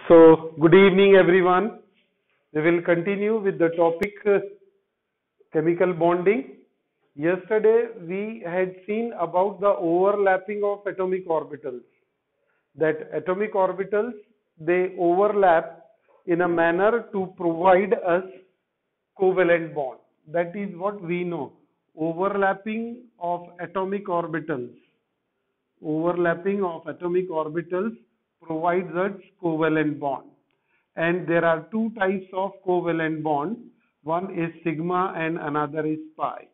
So, good evening, everyone. We will continue with the topic chemical bonding. Yesterday, we had seen about the overlapping of atomic orbitals. That atomic orbitals they overlap in a manner to provide us covalent bond. That is what we know. Overlapping of atomic orbitals. Overlapping of atomic orbitals provides us covalent bond. And there are two types of covalent bond. One is sigma and another is pi.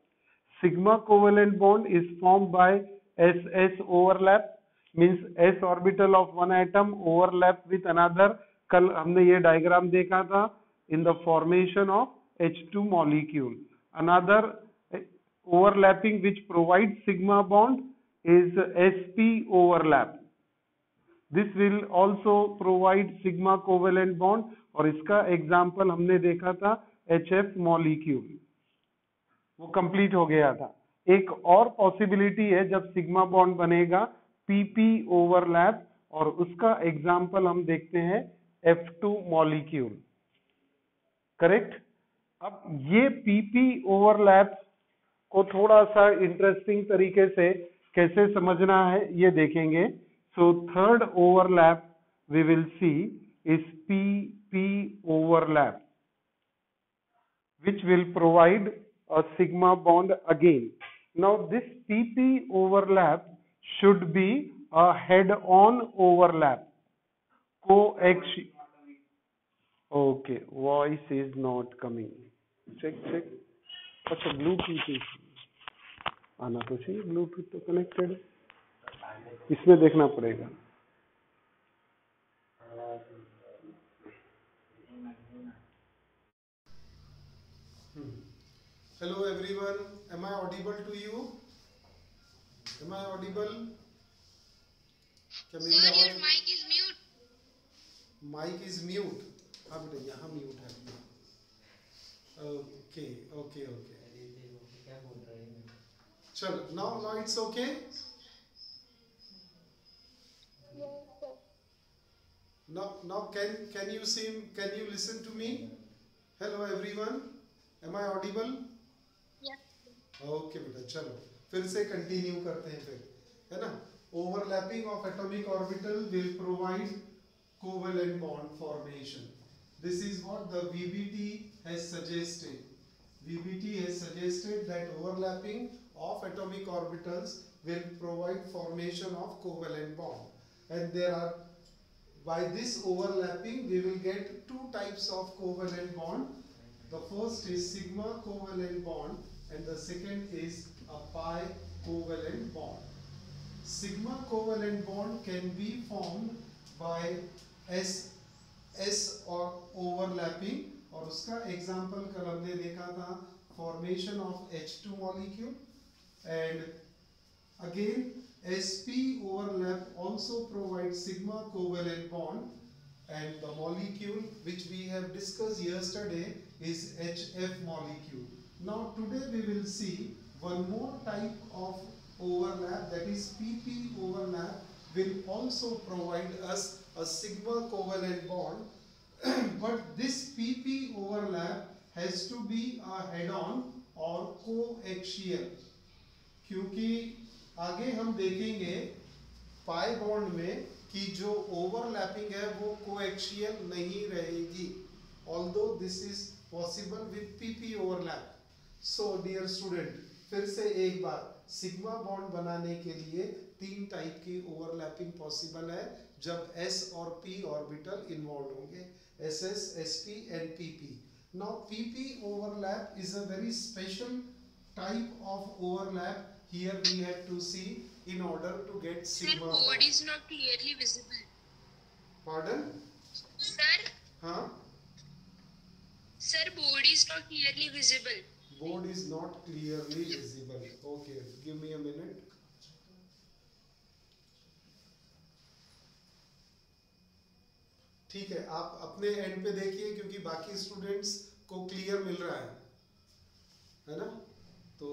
Sigma covalent bond is formed by SS overlap, means S orbital of one atom overlap with another. कल हमने ये diagram देखा था in the formation of H2 molecule. Another overlapping which provides sigma bond is sp overlap. This will also provide sigma covalent bond और इसका example हमने देखा था HF मॉलिक्यूल, वो कंप्लीट हो गया था. एक और पॉसिबिलिटी है जब सिग्मा बॉन्ड बनेगा PP ओवरलैप, और उसका एग्जाम्पल हम देखते हैं F2 मॉलिक्यूल. करेक्ट. अब ये PP ओवरलैप को थोड़ा सा इंटरेस्टिंग तरीके से कैसे समझना है ये देखेंगे. So third overlap we will see is PP overlap, which will provide a sigma bond again. Now this PP overlap should be a head-on overlap. Coaxial. Okay, voice is not coming. Check. अच्छा Bluetooth आना तो चाहिए, Bluetooth तो connected है, इसमें देखना पड़ेगा. Hello everyone, am I audible to you? Am I audible? क्या मेरी Sir, आवाज? your mic is mute. Mic is mute. हाँ बेटा यहाँ mute है. Okay. चल, now it's okay. Now can you see? Can you listen to me? Hello everyone, am I audible? Yes. Okay बेटा, चलो फिर से कंटिन्यू करते हैं फिर, है ना. Overlapping of atomic orbital will provide covalent bond formation. This is what the VBT has suggested. VBT has suggested that overlapping of atomic orbitals will provide formation of covalent bond. And there are, by this overlapping we will get two types of covalent bond. The first is sigma covalent bond and the second is a pi covalent bond. Sigma covalent bond can be formed by S or overlapping, और उसका example कल हमने देखा था formation of H2 molecule. And again sp overlap also provides sigma covalent bond, and the molecule which we have discussed yesterday is HF molecule. Now today we will see one more type of overlap, that is PP overlap, will also provide us a sigma covalent bond. But this PP overlap has to be a head-on or coaxial, क्योंकि आगे हम देखेंगे pi bond में कि जो overlapping है वो coaxial नहीं रहेगी, although this is possible with PP overlap. So dear student, फिर से एक बार, सिग्मा बॉन्ड बनाने के लिए तीन टाइप की ओवरलैपिंग पॉसिबल है जब S और P ऑर्बिटल इन्वॉल्व होंगे, SS, SP and PP. Now PP overlap is a very special type of overlap. Here we have to see in order to get sigma. Sir, board is not clearly visible. Pardon? Sir, हाँ? Sir, board is not clearly visible. Board is not clearly visible. Okay, give me a minute. ठीक है, आप अपने and पे देखिए क्योंकि बाकी students को क्लियर मिल रहा है ना. तो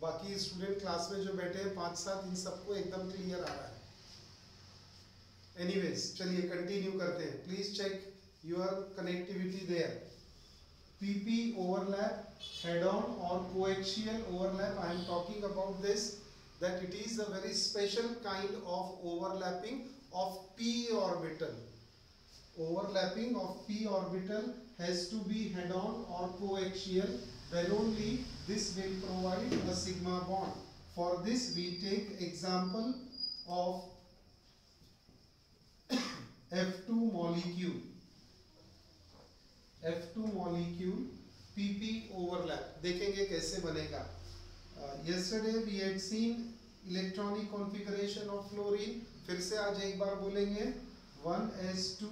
बाकी स्टूडेंट क्लास में जो बैठे हैं 5-7, इन सबको एकदम क्लियर आ रहा है. एनीवेज चलिए कंटिन्यू करते हैं. Please check your connectivity there. PP overlap, head on or coaxial overlap. I am talking about this, that it is a very special kind of overlapping of p orbital. Overlapping of p orbital has to be head on or coaxial, then only this will provide a sigma bond. For this we take example of F2 molecule. F2 molecule PP overlap. देखेंगे कैसे बनेगा. Yesterday we had seen electronic configuration of fluorine. फिर से आज एक बार बोलेंगे. 1s2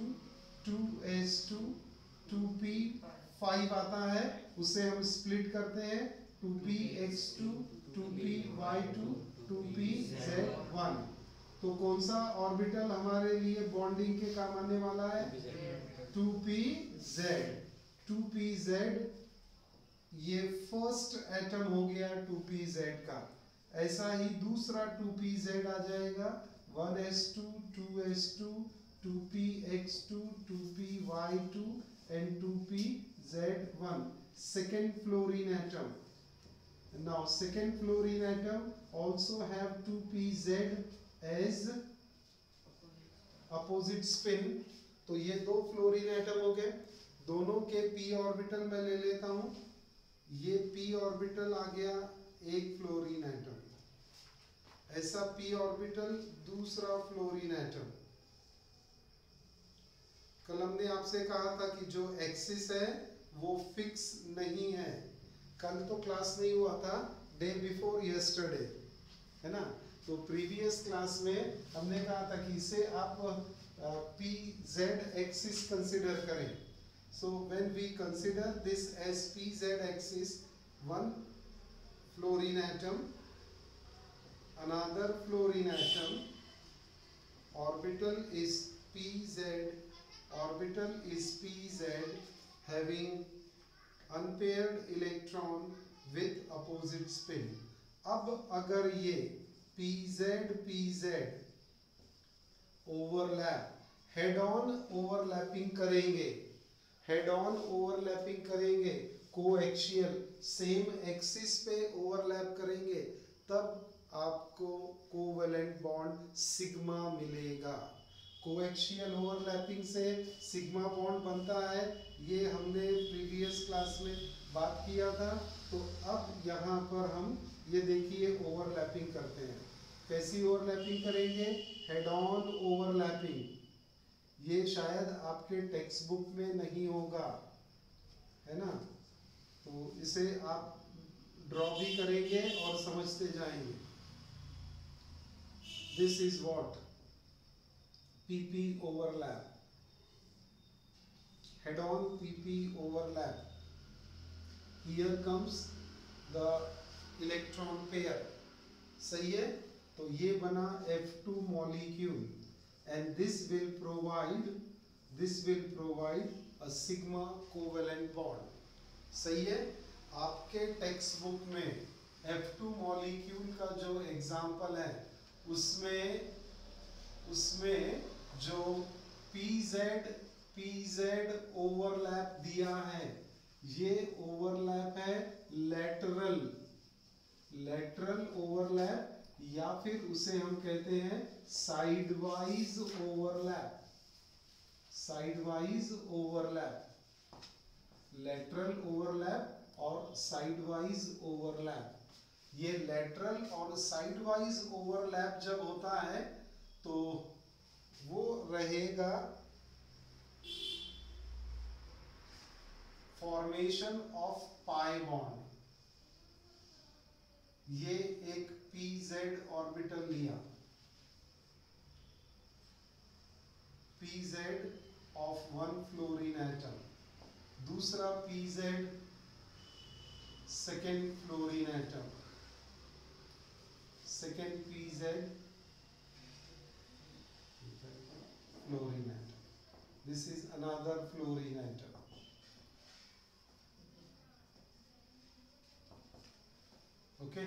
2s2 2p5 आता है, उसे हम स्प्लिट करते हैं 2px2 2py2 2pz1. तो कौन सा ऑर्बिटल हमारे लिए बॉन्डिंग के काम आने वाला है? 2pz. 2pz ये फर्स्ट एटम हो गया 2pz का. ऐसा ही दूसरा 2pz आ जाएगा. 1s2 2s2 2px2 2py2 and 2pz1. second fluorine atom. Now second fluorine atom also have 2pz as opposite spin. तो ये दो फ्लोरीन एटम हो गए. दोनों के p ऑर्बिटल मैं ले लेता हूं. ये p ऑर्बिटल आ गया एक फ्लोरीन एटम. ऐसा p ऑर्बिटल दूसरा फ्लोरीन एटम. कल हमने आपसे कहा था कि जो एक्सिस है वो फिक्स नहीं है. कल तो क्लास नहीं हुआ था, डे बिफोर यस्टरडे, है ना. तो प्रीवियस क्लास में हमने कहा था कि इसे आप PZ axis consider करें. So when we consider this as PZ axis, one fluorine atom, another fluorine atom, orbital is PZ, orbital is PZ having unpaired electron with opposite spin. अब अगर ये PZ overlap, head on overlapping करेंगे, head on overlapping करेंगे, coaxial same axis पे overlap करेंगे, तब आपको covalent bond sigma मिलेगा. कोएक्सियल ओवरलैपिंग से सिग्मा बॉन्ड बनता है, ये हमने प्रीवियस क्लास में बात किया था. तो अब यहाँ पर हम ये देखिए ओवरलैपिंग करते हैं. कैसी ओवरलैपिंग करेंगे? Head on overlapping. ये शायद आपके टेक्स्ट बुक में नहीं होगा, है ना. तो इसे आप ड्रॉ भी करेंगे और समझते जाएंगे. This is what PP overlap. Head on PP overlap. Here comes the electron pair. सही है. तो ये बना F2 molecule and this will provide a sigma covalent bond. सही है. आपके टेक्स्ट बुक में F2 molecule का जो एग्जाम्पल है उसमें जो PZ ओवरलैप दिया है, ये ओवरलैप है लेटरल ओवरलैप, या फिर उसे हम कहते हैं साइडवाइज ओवरलैप. लेटरल ओवरलैप और साइडवाइज ओवरलैप. ये लेटरल और साइडवाइज ओवरलैप जब होता है तो वो रहेगा फॉर्मेशन ऑफ पाई बॉन्ड. ये एक PZ ऑर्बिटल लिया, PZ of one fluorine atom, दूसरा PZ second fluorine atom, second PZ fluorine atom. This is another fluorine atom. Okay.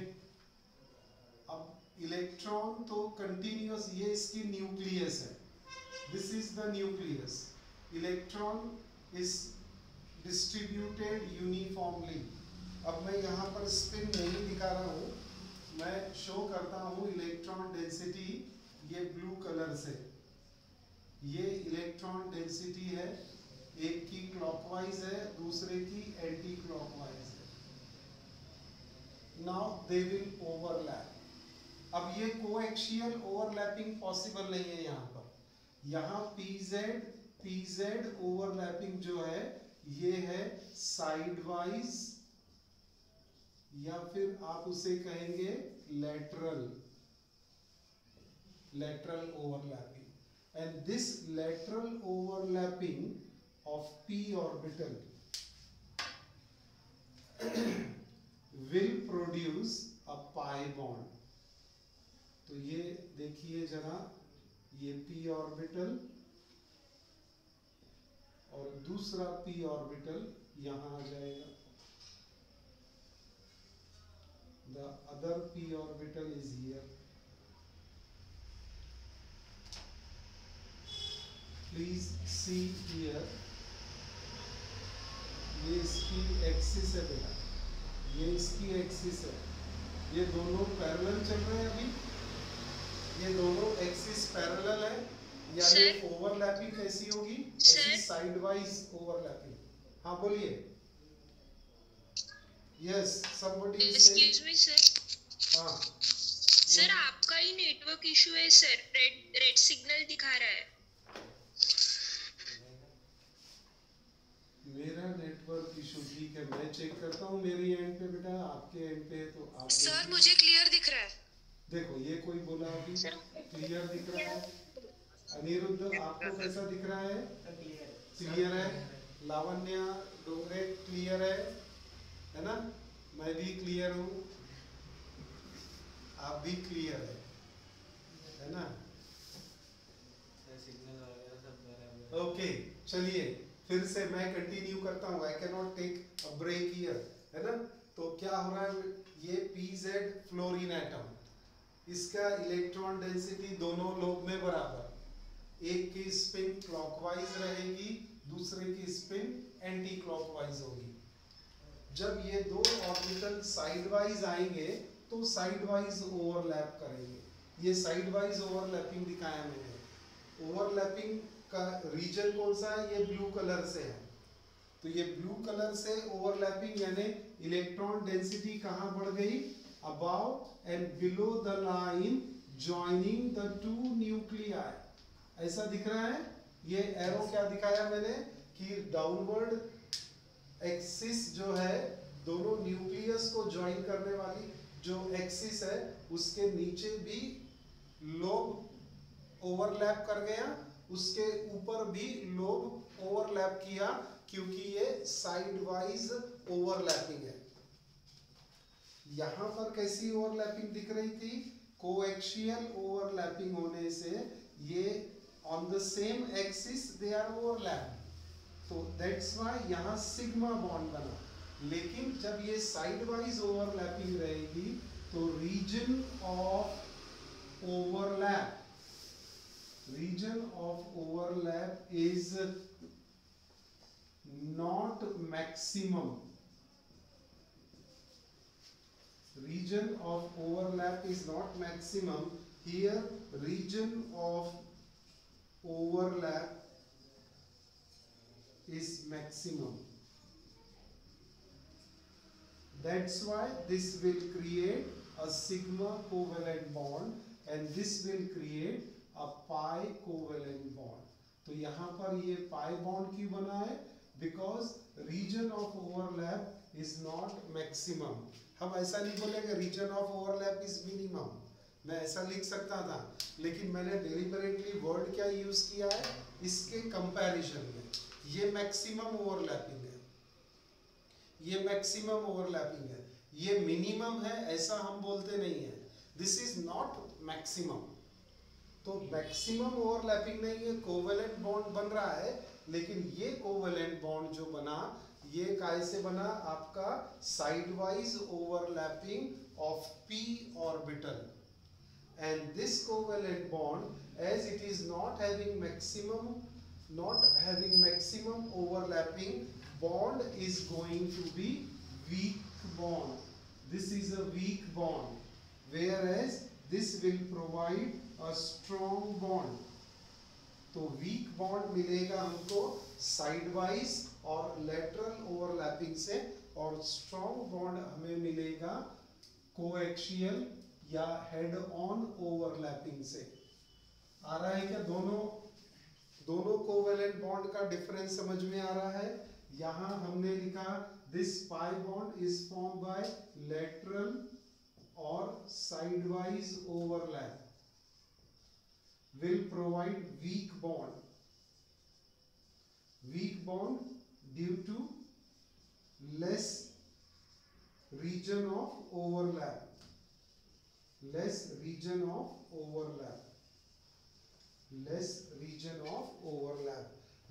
अब इलेक्ट्रॉन तो कंटिन्यूअस, ये इसकी न्यूक्लियस है, This is the nucleus. Electron is distributed uniformly. अब मैं यहाँ पर स्पिन नहीं दिखा रहा हूँ, मैं शो करता हूँ इलेक्ट्रॉन डेंसिटी ये ब्लू कलर से. ये इलेक्ट्रॉन डेंसिटी है, एक की क्लॉकवाइज है, दूसरे की एंटी क्लॉकवाइज है. Now they will overlap. अब ये कोएक्सियल ओवरलैपिंग पॉसिबल नहीं है यहाँ पर. यहाँ पीजेड ओवरलैपिंग जो है ये है साइडवाइज, या फिर आप उसे कहेंगे lateral overlapping. And this lateral overlapping of p orbital will produce a pi bond. तो ये देखिए जरा, ये p orbital और दूसरा p orbital यहाँ आ जाएगा. The other p orbital is here. Please see here. ये इसकी एक्सिस है बेटा, ये इसकी एक्सिस है. ये दोनों पैरेलल चल रहे हैं अभी. ये दोनों एक्सिस पैरेलल है, यानी ओवरलैपिंग कैसी होगी? ऐसी साइडवाइज ओवरलैपिंग. हाँ बोलिए. Yes, somebody is saying. Excuse me sir. हाँ. सर आपका ही नेटवर्क इशू है सर, रेड सिग्नल दिखा रहा है. मेरा नेटवर्क इशू ठीक है, मैं चेक करता हूँ मेरी एंड पे बेटा, आपके एंड पे है तो आप. सर मुझे क्लियर दिख रहा है. देखो ये कोई बोला अभी क्लियर दिख रहा है. अनिरुद्ध आपको कैसा दिख रहा है? क्लियर है. लावण्या डोंगरे क्लियर है ना? मैं भी क्लियर हूँ, आप भी क्लियर है ना? ओके चलिए फिर से मैं कंटिन्यू करता हूँ. I can not take a break here, है ना? तो क्या हो रहा है? ये pz फ्लोरीन एटम, इसका इलेक्ट्रॉन डेंसिटी दोनों लोब में बराबर. एक की स्पिन क्लॉकवाइज रहेगी, दूसरे की स्पिन एंटी क्लॉकवाइज होगी. जब ये दो ऑर्बिटल साइडवाइज आएंगे तो साइडवाइज ओवरलैप करेंगे. ये साइडवाइज ओवरलैपिंग दिखाया मैंने. ओवरलैपिंग का रीजन कौन सा है? ये ब्लू कलर से है. तो ये ब्लू कलर से ओवरलैपिंग यानी इलेक्ट्रॉन डेंसिटी कहाँ बढ़ गई? Above and below the line joining the two nuclei. ऐसा दिख रहा है. ये एरो क्या दिखाया मैंने कि डाउनवर्ड एक्सिस जो है, दोनों न्यूक्लियस को ज्वाइन करने वाली जो एक्सिस है उसके नीचे भी लोब ओवरलैप कर गया, उसके ऊपर भी लोब ओवरलैप किया, क्योंकि ये साइडवाइज ओवरलैपिंग है. यहां पर कैसी ओवरलैपिंग दिख रही थी? कोएक्सियल ओवरलैपिंग होने से ये on the same axis they are overlap. तो दैट्स व्हाई यहां सिग्मा बॉन्ड बना. लेकिन जब ये साइडवाइज ओवरलैपिंग रहेगी तो region of overlap is not maximum. Region of overlap is not maximum. Here region of overlap is maximum. That's why this will create a sigma covalent bond and this will create a pi covalent bond. तो यहाँ पर ये pi bond क्यों बना है? Because region of overlap is not maximum. हम ऐसा नहीं बोलेंगे region of overlap is minimum. मैं ऐसा लिख सकता था, लेकिन मैंने deliberately word क्या use किया है इसके comparison में. ये maximum overlapping है, ये maximum overlapping है, ये minimum है ऐसा हम बोलते नहीं है. This is not maximum. तो मैक्सिमम ओवरलैपिंग नहीं है, कोवेलेंट बॉन्ड बन रहा है. लेकिन ये कोवेलेंट बॉन्ड जो बना ये काहे से बना? आपका sideways overlapping of p orbital. and this covalent bond, as it is not having maximum overlapping, bond is going to be weak bond. This is a weak bond, whereas this will provide a strong bond. तो weak bond मिलेगा हमको side wise और lateral overlapping से, और strong bond हमें मिलेगा coaxial या head on overlapping से। आ रहा है क्या? दोनों कोवेलेंट बॉन्ड का डिफरेंस समझ में आ रहा है? यहां हमने लिखा this pi bond is form by lateral और side wise overlap will provide weak bond due to less region of overlap,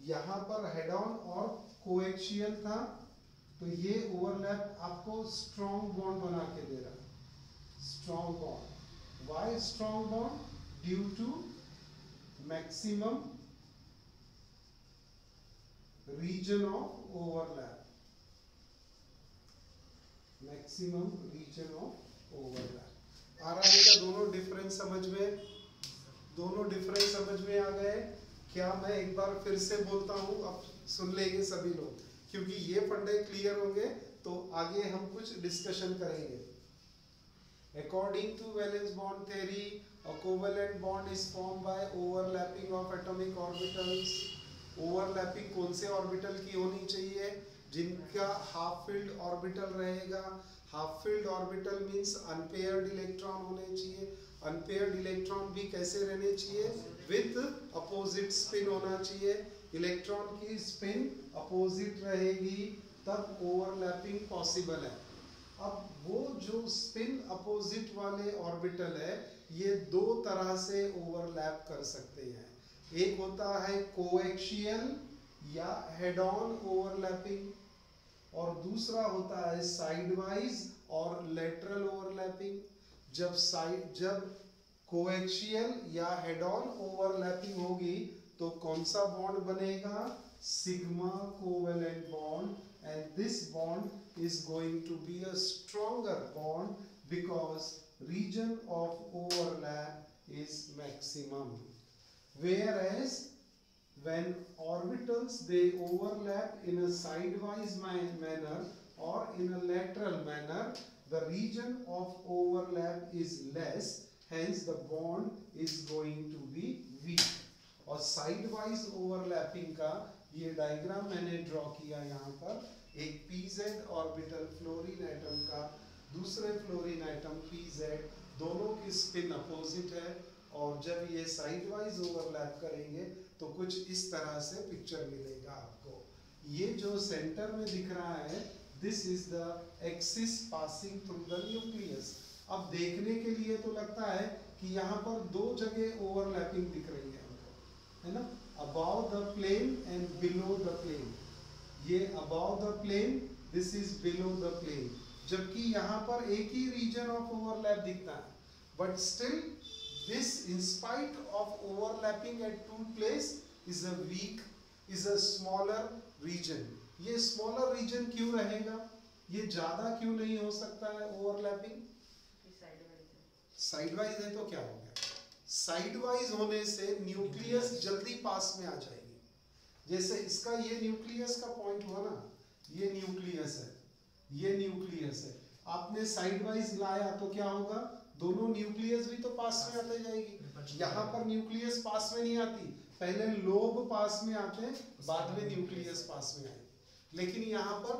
यहाँ पर हेड ऑन और कोएक्सियल था, तो ये ओवरलैप आपको स्ट्रॉन्ग बॉन्ड बना के दे रहा है। Strong bond, why strong bond? Due to maximum region of overlap, आ रहा है क्या? दोनों डिफरेंस समझ में आ गए क्या? मैं एक बार फिर से बोलता हूं, अब सुन लेंगे सभी लोग, क्योंकि ये फंडे क्लियर होंगे तो आगे हम कुछ डिस्कशन करेंगे। According to valence bond theory, a covalent bond is formed by overlapping of atomic orbitals. Overlapping कौन से ऑर्बिटल की होनी चाहिए? जिनका हाफ फील्ड ऑर्बिटल रहेगा। Half filled orbital means unpaired electron होने चाहिए। अनपेयर्ड इलेक्ट्रॉन भी कैसे रहने चाहिए? विद अपोजिट स्पिन होना चाहिए। इलेक्ट्रॉन की स्पिन अपोजिट रहेगी तब ओवरलैपिंग पॉसिबल है। अब वो जो स्पिन अपोजिट वाले ऑर्बिटल है, ये दो तरह से ओवरलैप कर सकते हैं। एक होता है कोएक्सियल या हेड ऑन ओवरलैपिंग, और दूसरा होता है साइडवाइज और लेटरल ओवरलैपिंग। जब कोएक्सियल या हेड ऑन ओवरलैपिंग होगी तो कौन सा बॉन्ड बनेगा? Sigma covalent bond, and this bond is going to be a stronger bond because region of overlap is maximum. Whereas when orbitals they overlap in a sidewise manner or in a lateral manner, the region of overlap is less, hence the bond is going to be weak. और sideways overlapping का ये diagram मैंने draw किया यहाँ पर। एक pz orbital fluorine atom का दूसरे फ्लोरीन एटम pz, दोनों की स्पिन अपोजिट है, और जब ये साइडवाइज ओवरलैप करेंगे तो कुछ इस तरह से पिक्चर मिलेगा आपको। ये जो सेंटर में दिख रहा है, this is the axis passing through the nucleus. अब देखने के लिए तो लगता है कि यहाँ पर दो जगह ओवरलैपिंग दिख रही है हमको, है ना? above the plane and below the plane. ये above the plane, this is below the plane. जबकि यहाँ पर एक ही region of overlap दिखता है, but still this, in spite of overlapping at two places, is a smaller region. ये smaller region क्यों रहेगा? ये ज्यादा क्यों नहीं हो सकता है overlapping? साइडवाइज है तो क्या हो गया? साइडवाइज होने से न्यूक्लियस जल्दी पास में आ जाएगी। जैसे इसका ये न्यूक्लियस का पॉइंट हुआ ना, ये न्यूक्लियस है, आपने साइडवाइज लाया तो क्या होगा? दोनों न्यूक्लियस भी तो पास में आते जाएगी। यहाँ पर न्यूक्लियस पास में नहीं आती, पहले लोब पास में आते हैं, बाद में न्यूक्लियस पास में आएगी। लेकिन यहाँ पर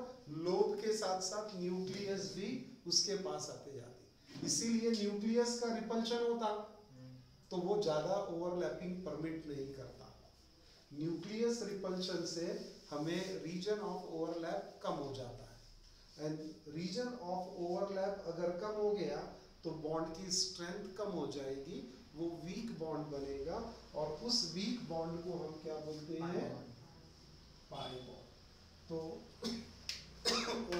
लोब के साथ साथ न्यूक्लियस भी उसके पास आते जाते, इसीलिए न्यूक्लियस का रिपल्शन होता तो वो ज्यादा ओवरलैपिंग परमिट नहीं करता। न्यूक्लियस रिपल्शन से हमें रीजन ऑफ ओवरलैप कम हो जाता है, एंड रीजन ऑफ ओवरलैप अगर कम हो गया तो बॉन्ड की स्ट्रेंथ कम हो जाएगी, वो वीक बॉन्ड बनेगा, और उस वीक बॉन्ड को हम क्या बोलते हैं? Pi bond. तो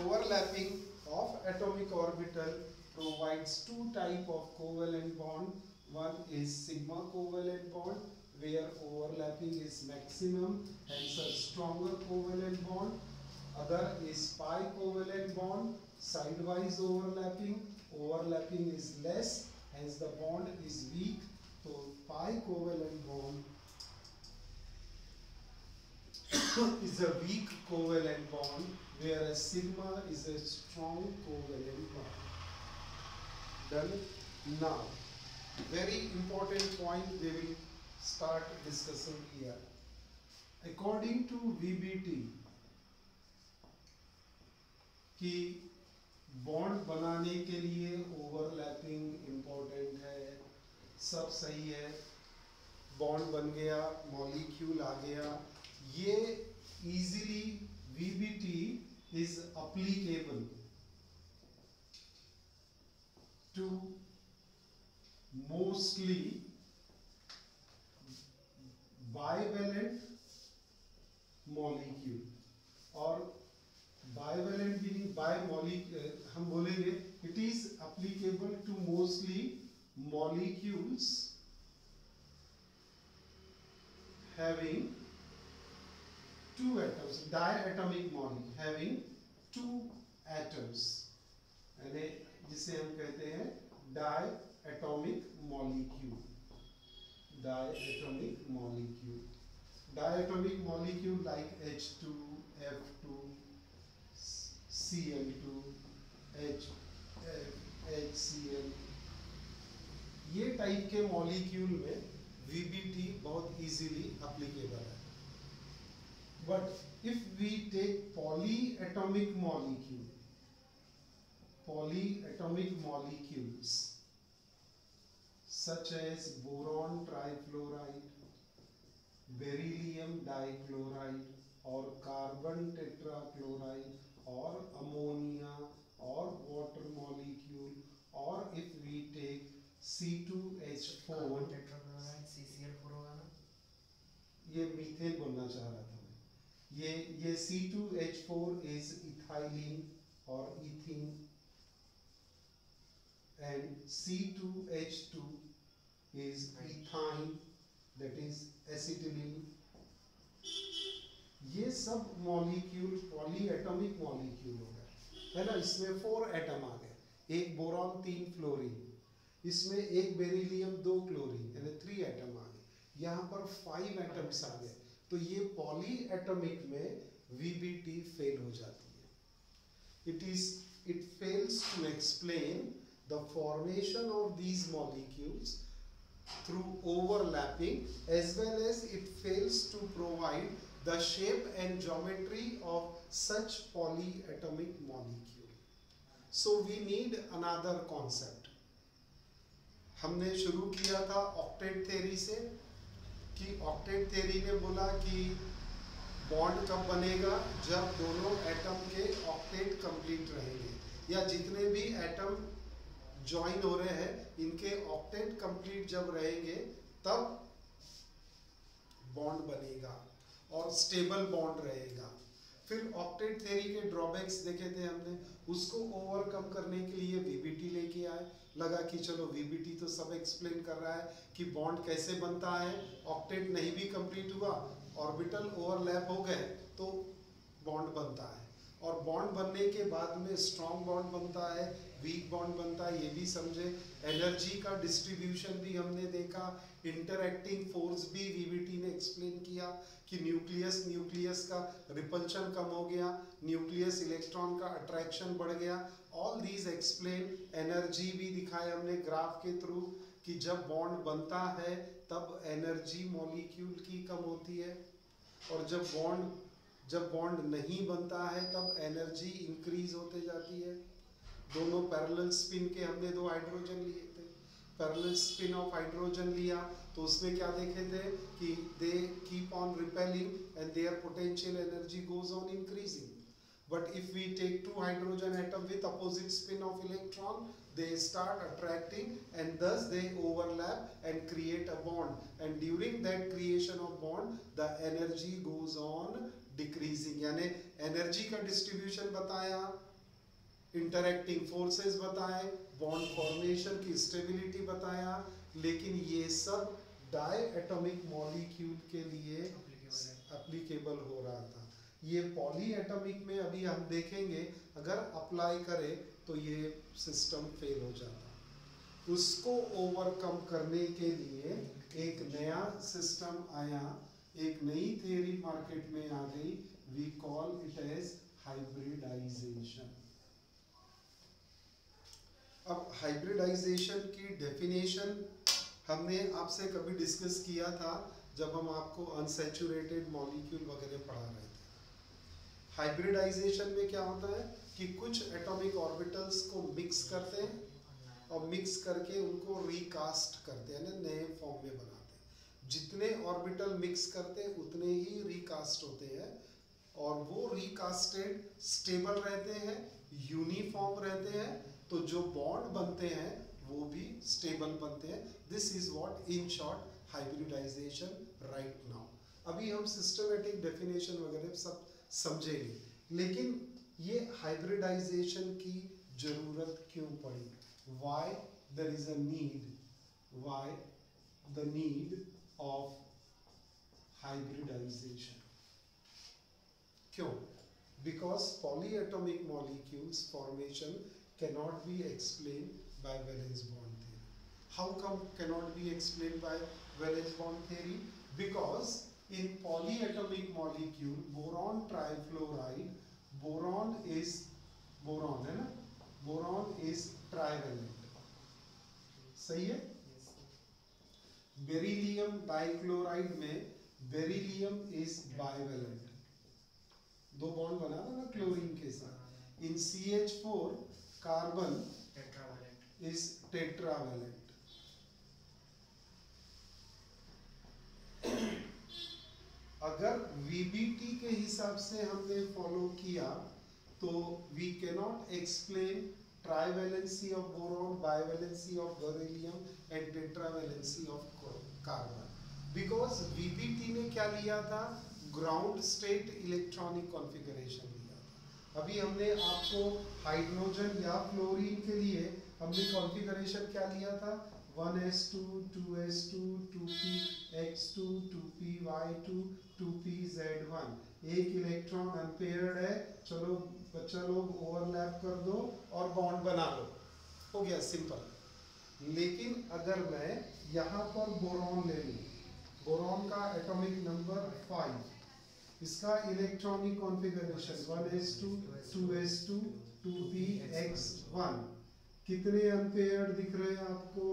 overlapping of atomic orbital provides two type of covalent bond. One is sigma covalent bond where overlapping is maximum, hence a stronger covalent bond. Other is pi covalent bond, sidewise overlapping, overlapping is less, hence the bond is weak. So pi covalent bond is a weak covalent bond, whereas sigma is a strong covalent bond. Done? Now, very important point we will start discussing here. According to VBT, कि bond बनाने के लिए overlapping important है, सब सही है, bond बन गया, मॉलिक्यूल आ गया, ये easily VBT is applicable to mostly bivalent molecule. और bivalent meaning by molecule, हम बोलेंगे it is applicable to mostly molecules having two atoms, diatomic molecule having two atoms, यानी जिसे हम कहते हैं diatomic molecule. Diatomic molecule. Diatomic molecule like H2, F2, Cl2, HCl, ये type के मॉलिक्यूल में VBT बहुत इजीली एप्लीकेबल है. But if we take polyatomic molecules such as boron trifluoride, beryllium dichloride, or carbon tetrachloride, or ammonia, or water molecule, or if we take C2H4, CCl4 होगा ना, ये methane बोलना चाह रहा था मैं, ये C2H4 is ethylene or ethene, and C2H2 is ethine, that is acetylene. ये सब मॉलिक्यूल पॉलीएटॉमिक मॉलिक्यूल हो गए, है ना. इसमें 4 एटम आ गए, एक बोरॉन 3 फ्लोरीन, इसमें एक बेरिलियम 2 क्लोरीन, यानी 3 एटम आ गए. यहाँ पर 5 एटम्स आ गए, तो ये पॉलीएटॉमिक में VBT फेल हो जाती है. It fails to explain the formation of these molecules through overlapping, as well as it fails to provide the shape and geometry of such polyatomic molecule. So we need another concept. हमने शुरू किया था octet theory से, कि octet theory ने बोला कि bond कब बनेगा, जब दोनों एटम के ऑक्टेट कंप्लीट रहेंगे, या जितने भी एटम ज्वाइन हो रहे हैं इनके ऑक्टेट कंप्लीट जब रहेंगे तब बॉन्ड बनेगा और स्टेबल बॉन्ड रहेगा. फिर ऑक्टेट थ्योरी के ड्रॉबैक्स देखे थे हमने, उसको ओवरकम करने के लिए VBT लेके आए. लगा कि चलो VBT तो सब एक्सप्लेन कर रहा है कि बॉन्ड कैसे बनता है, ऑक्टेट नहीं भी कंप्लीट हुआ, ऑर्बिटल ओवरलैप हो गए तो बॉन्ड बनता है, और बॉन्ड बनने के बाद में स्ट्रॉन्ग बॉन्ड बनता है, वीक बॉन्ड बनता है, ये भी समझे. एनर्जी का डिस्ट्रीब्यूशन भी हमने देखा, इंटरएक्टिंग फोर्स भी VBT ने एक्सप्लेन किया कि न्यूक्लियस का रिपल्शन कम हो गया, न्यूक्लियस इलेक्ट्रॉन का अट्रैक्शन बढ़ गया. All these explain. एनर्जी भी दिखाया हमने ग्राफ के थ्रू कि जब बॉन्ड बनता है तब एनर्जी मॉलिक्यूल की कम होती है, और जब बॉन्ड नहीं बनता है तब एनर्जी इंक्रीज होते जाती है. दोनों पैरेलल स्पिन के हमने 2 हाइड्रोजन लिए थे, पैरेलल स्पिन ऑफ हाइड्रोजन लिया तो उसमें क्या देखे थे कि they keep on repelling and their potential energy goes on increasing. But if we take 2 hydrogen atom with opposite spin of electron, they start attracting and thus they overlap and create a bond. And during that creation of bond, the energy goes on decreasing. यानी energy का distribution बताया, interacting forces बताए, bond formation की stability बताया, लेकिन ये सब die atomic molecule के लिए एप्लीकेबल हो रहा था। ये पॉली एटॉमिक में अभी हम देखेंगे अगर अप्लाई करें तो ये सिस्टम फेल हो जाता। उसको ओवरकम करने के लिए एक नया सिस्टम आया, एक नई थ्योरी मार्केट में आ गई, we call it as hybridization. अब हाइब्रिडाइजेशन की डेफिनेशन हमने आपसे कभी डिस्कस किया था जब हम आपको अनसैचुरेटेड मॉलिक्यूल वगैरह पढ़ा रहे थे। हाइब्रिडाइजेशन में क्या होता है कि कुछ एटॉमिक ऑर्बिटल्स को मिक्स करते हैं और मिक्स करके उनको रिकास्ट करते हैं ना, नए फॉर्म में बनाते हैं। जितने ऑर्बिटल मिक्स करते हैं उतने ही रिकास्ट होते हैं और वो रिकास्टेड स्टेबल रहते हैं, यूनिफॉर्म रहते हैं, तो जो बॉन्ड बनते हैं वो भी स्टेबल बनते हैं। This is what in short hybridization right now. अभी हम सिस्टमेटिक डेफिनेशन वगैरह सब समझेंगे, लेकिन ये हाइब्रिडाइजेशन की जरूरत क्यों पड़ी? Why there is a need? Why the need of hybridization? क्यों? Because polyatomic molecules formation cannot be explained by valence bond theory. How come cannot be explained by valence bond theory? Because in polyatomic molecule, boron trifluoride, boron है ना, boron is trivalent, सही है। Beryllium dichloride में beryllium is bivalent, दो bond बना ना chlorine के साथ। इन CH4 कार्बन इज टेट्रावेलेंट। अगर VBT के हिसाब से हमने फॉलो किया तो we cannot explain trivalency of boron, bivalency of beryllium and tetravalency of carbon, because VBT ने क्या लिया था? ग्राउंड स्टेट इलेक्ट्रॉनिक कॉन्फ़िगरेशन लिया था। अभी हमने आपको हाइड्रोजन या फ्लोरीन के लिए हमने कॉन्फ़िगरेशन क्या लिया था? 1s2 2s2 2px2 2py2 2pz1। एक इलेक्ट्रॉन अनपेयर्ड है, चलो बच्चा लोग ओवरलैप कर दो और बॉन्ड बना लो, हो गया सिंपल। लेकिन अगर मैं यहाँ पर बोरॉन ले लूँ, बोरॉन का एटॉमिक नंबर 5, इसका electronic configuration 1s2 2s2 2px1, कितने अनपेयर्ड दिख रहे हैं आपको?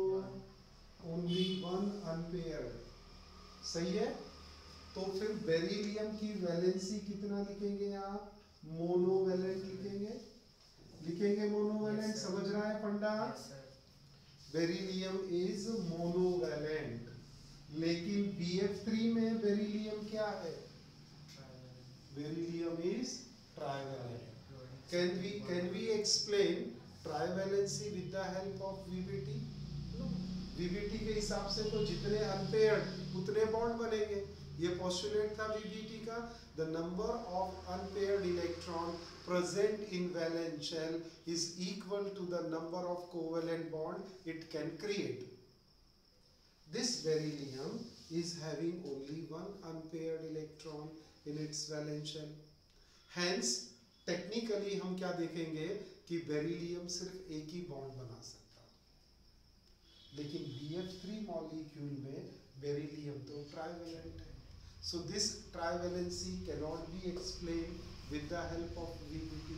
ओनली 1 अनपेयर्ड, सही है। तो फिर बेरिलियम की वैलेंसी कितना लिखेंगे आप? मोनोवैलेंट लिखेंगे मोनोवैलेंट। समझ रहा है फंडा? बेरिलियम इज मोनोवैलेंट, लेकिन BF3 में बेरिलियम क्या है? Beryllium is trivalent. Can we explain trivalency with the help of VBT? VBT के हिसाब से तो जितने अनपेयर्ड उतने बॉन्ड बनेंगे, ये पोस्टुलेट था VBT का। The number of unpaired electron present in valence shell is equal to the number of covalent bond it can create. This beryllium is having only one unpaired electron in its valence shell. Hence, technically हम क्या देखेंगे कि beryllium सिर्फ एक ही bond बना सकता, लेकिन BF3 molecule में बेरिलियम तो ट्राइवेलेंट है। So this trivalency cannot be explained with the help of VBT.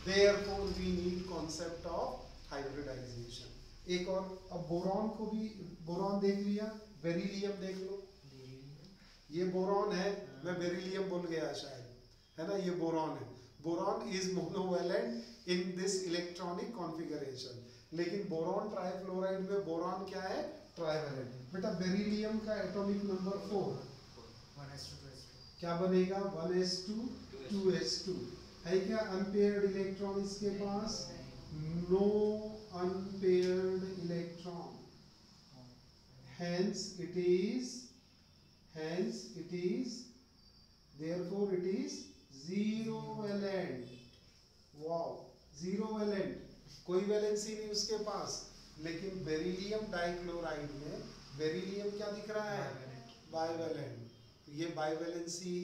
Therefore, we need concept of hybridization. एक और, अब बोरॉन को भी, बोरॉन देख लिया, बेरिलियम देख लो। ये बोरॉन है, मैं बेरिलियम बोल गया शायद, है ना? ये बोरॉन है। Boron is monovalent in this electronic configuration, लेकिन बोरॉन ट्राइफ्लोराइड में बोरॉन क्या है? ट्राइवेलेंट। बेटा बेरिलियम का एटॉमिक नंबर 4 क्या बनेगा? 1s2 2s2 है क्या? अनपेयर्ड इलेक्ट्रॉन इसके पास? No unpaired electron, hence it is therefore it is zero valent। Wow, zero valent, कोई वैलेंसी नहीं उसके पास, लेकिन बेरिलियम डाइक्लोराइड में बेरिलियम क्या दिख रहा है? बाइवेलेंट। ये बाइवेलेंसी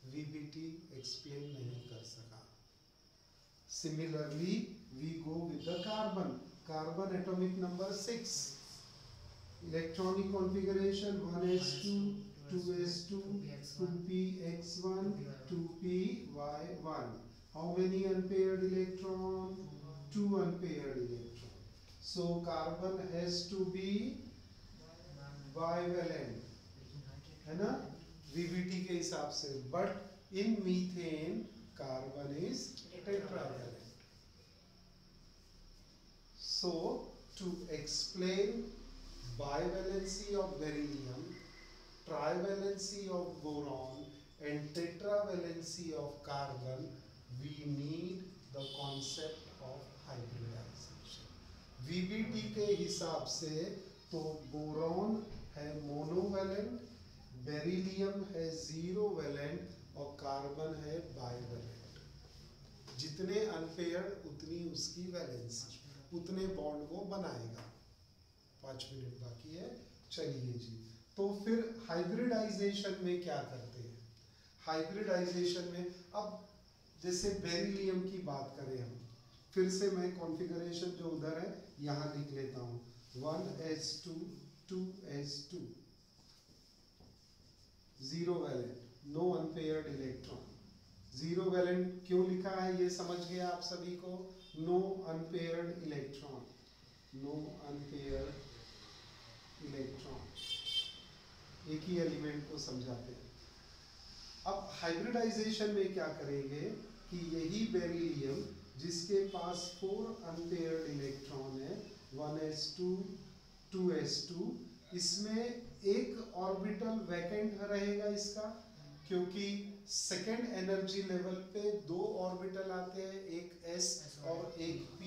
वीबीटी एक्सप्लेन नहीं कर सका। Similarly we go with the carbon. Carbon atomic number 6, electronic configuration 1s2 2s2 2px1 2py1. How many unpaired electron? 2 unpaired electron. So carbon has to be bivalent, है ना, VBT के हिसाब से. But in methane carbon is tetravalent. So to explain bivalency of beryllium, trivalency of boron and tetravalency of carbon, we need the concept of hybridization. VBT के हिसाब से तो boron है मोनोवैलेंट, बेरिलियम है जीरो वैलेंट और carbon है bivalent. जितने unpaired उतनी उसकी वैलेंसी, उतने बॉन्ड को बनाएगा. 5 मिनट बाकी है, चलिए जी. तो फिर हाइब्रिडाइजेशन में क्या करते हैं? हाइब्रिडाइजेशन में अब जैसे बेरिलियम की बात करें हम, फिर से मैं कॉन्फ़िगरेशन जो उधर है यहाँ लिख लेता हूँ. 1s2 2s2 zero valent, no unpaired electron. Zero valent क्यों लिखा है ये समझ गया आप सभी को? No unpaired electron, no unpaired electron. एक ही एलिमेंट को समझाते हैं. अब हाइब्रिडाइजेशन में क्या करेंगे कि यही बेरिलियम जिसके पास 4 अनपेयर्ड इलेक्ट्रॉन है, 1s2 2s2, इसमें एक ऑर्बिटल वैकेंट रहेगा इसका, क्योंकि सेकेंड एनर्जी लेवल पे 2 ऑर्बिटल आते हैं, एक s और एक p.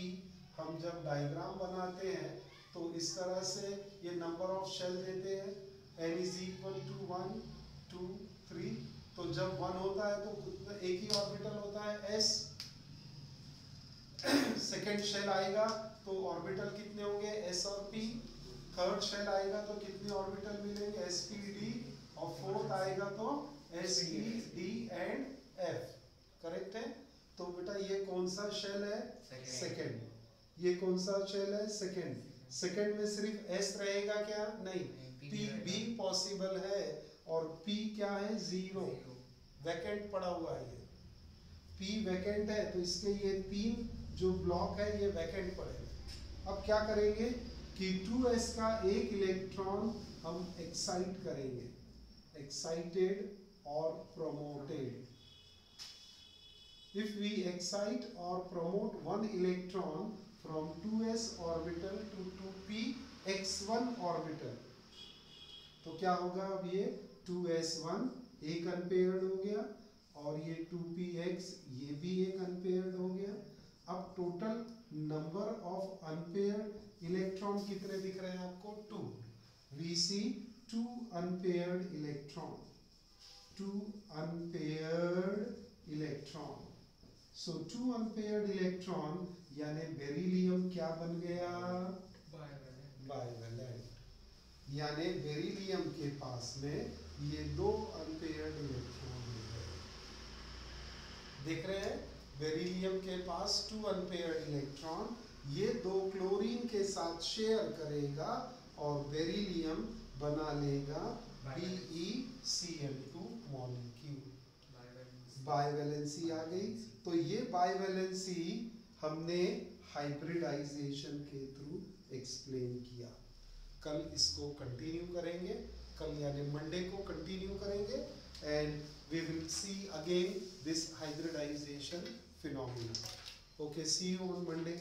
हम जब डायग्राम बनाते हैं तो इस तरह से ये नंबर ऑफ शेल देते हैं, n is equal to 1 2 3. तो जब 1 होता है तो एक ही ऑर्बिटल होता है s. सेकेंड शेल आएगा तो ऑर्बिटल कितने होंगे? s और p. थर्ड शेल आएगा तो कितने ऑर्बिटल मिलेंगे? s p d. और फोर्थ आएगा तो s p d and f. Correct है? तो बेटा ये कौन सा शेल है? सेकेंड. ये कौन सा शेल है? सेकेंड. सेकेंड में सिर्फ s रहेगा क्या? नहीं, p भी पॉसिबल है. और p क्या है? जीरो. वैकेंट पड़ा हुआ है ये. p वैकेंट है तो इसके ये 3 जो ब्लॉक है ये वैकेंट पड़ेगा. अब क्या करेंगे कि 2s का एक इलेक्ट्रॉन हम एक्साइट करेंगे, एक्साइटेड और promoted. If we excite or promote one electron from 2s orbital to 2px1 orbital, तो क्या होगा? अब ये 2s1 एक अनपेयर्ड हो गया और ये 2px ये भी एक अनपेयर्ड हो गया. अब total number of unpaired electron कितने दिख रहे हैं आपको? 2. We see 2 unpaired electron, 2 unpaired electron. So 2 unpaired electron यानी बेरिलियम क्या बन गया? बाइवेलेंट. यानी बेरिलियम के पास में ये 2 अनपेयर्ड इलेक्ट्रॉन है. देख रहे हैं? बेरिलियम के पास 2 अनपेयर्ड इलेक्ट्रॉन, ये 2 क्लोरीन के साथ शेयर करेगा और बेरिलियम बना लेगा BeCl2 मॉलिक्यूल. बाइवेलेंसी आ गई. तो ये बाइवेलेंसी हमने हाइब्रिडाइजेशन के थ्रू एक्सप्लेन किया. कल इसको कंटिन्यू करेंगे, कल यानी मंडे को कंटिन्यू करेंगे and we will see again this hybridization phenomena. Okay, see you on Monday.